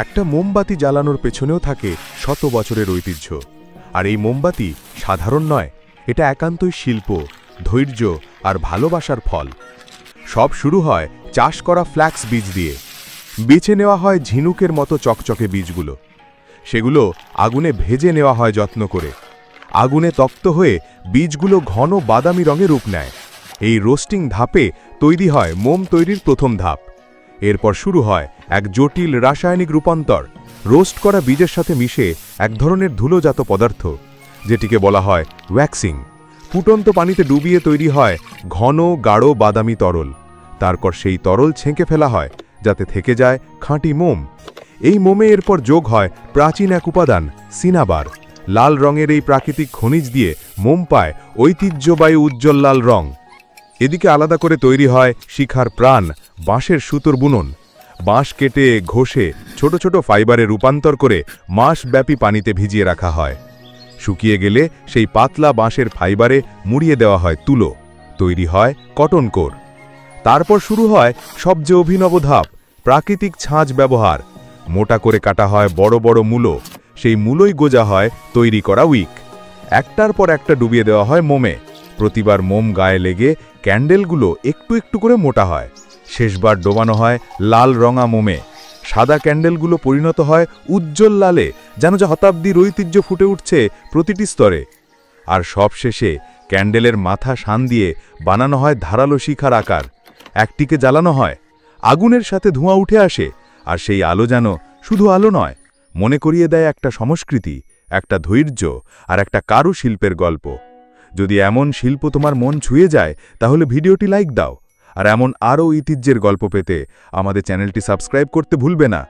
একটা মোমবাতি জ্বালানোর পেছনেও থাকে শত বছরের ঐতিহ্য। আর এই মোমবাতি সাধারণ নয়, এটা একান্তই শিল্প, ধৈর্য আর ভালোবাসার ফল। সব শুরু হয় চাষ করা ফ্ল্যাক্স বীজ দিয়ে। বেছে নেওয়া হয় ঝিনুকের মতো চকচকে বীজগুলো। সেগুলো আগুনে ভেজে নেওয়া হয় যত্ন করে। আগুনে তপ্ত হয়ে বীজগুলো ঘন বাদামি রঙে রূপ নেয়। এই রোস্টিং ধাপে তৈরি হয় মোম তৈরির প্রথম ধাপ। এরপর শুরু হয় এক জটিল রাসায়নিক রূপান্তর। রোস্ট করা বীজের সাথে মিশে এক ধরনের ধুলোজাত পদার্থ, যেটিকে বলা হয় ওয়্যাক্সিং। ফুটন্ত পানিতে ডুবিয়ে তৈরি হয় ঘন গাঢ় বাদামি তরল। তারপর সেই তরল ছেঁকে ফেলা হয়, যাতে থেকে যায় খাঁটি মোম। এই মোমে এরপর যোগ হয় প্রাচীন এক উপাদান, সিনাবার। লাল রঙের এই প্রাকৃতিক খনিজ দিয়ে মোম পায় ঐতিহ্যবাহী উজ্জ্বল লাল রং। এদিকে আলাদা করে তৈরি হয় শিখার প্রাণ, বাঁশের সুতোর বুনন। বাঁশ কেটে ঘষে ছোট ছোট ফাইবারে রূপান্তর করে মাসব্যাপী পানিতে ভিজিয়ে রাখা হয়। শুকিয়ে গেলে সেই পাতলা বাঁশের ফাইবারে মুড়িয়ে দেওয়া হয় তুলো। তৈরি হয় কটন কোর। তারপর শুরু হয় সবচেয়ে অভিনব ধাপ, প্রাকৃতিক ছাঁচ ব্যবহার। মোটা করে কাটা হয় বড় বড় মূলো। সেই মূলোই গোজা হয় তৈরি করা উইক। একটার পর একটা ডুবিয়ে দেওয়া হয় মোমে। প্রতিবার মোম গায়ে লেগে ক্যান্ডেলগুলো একটু একটু করে মোটা হয়। শেষবার ডোবানো হয় লাল রঙা মোমে। সাদা ক্যান্ডেলগুলো পরিণত হয় উজ্জ্বল লালে, যেন যা শতাব্দীর ঐতিহ্য ফুটে উঠছে প্রতিটি স্তরে। আর সবশেষে ক্যান্ডেলের মাথা শান দিয়ে বানানো হয় ধারালো শিখার আকার। একটিকে জ্বালানো হয়, আগুনের সাথে ধোঁয়া উঠে আসে। আর সেই আলো যেন শুধু আলো নয়, মনে করিয়ে দেয় একটা সংস্কৃতি, একটা ধৈর্য আর একটা কারুশিল্পের গল্প। যদি এমন শিল্প তোমার মন ছুঁয়ে যায়, তাহলে ভিডিওটি লাইক দাও। আর এমন আরও ঐতিহ্যের গল্প পেতে আমাদের চ্যানেলটি সাবস্ক্রাইব করতে ভুলবে না।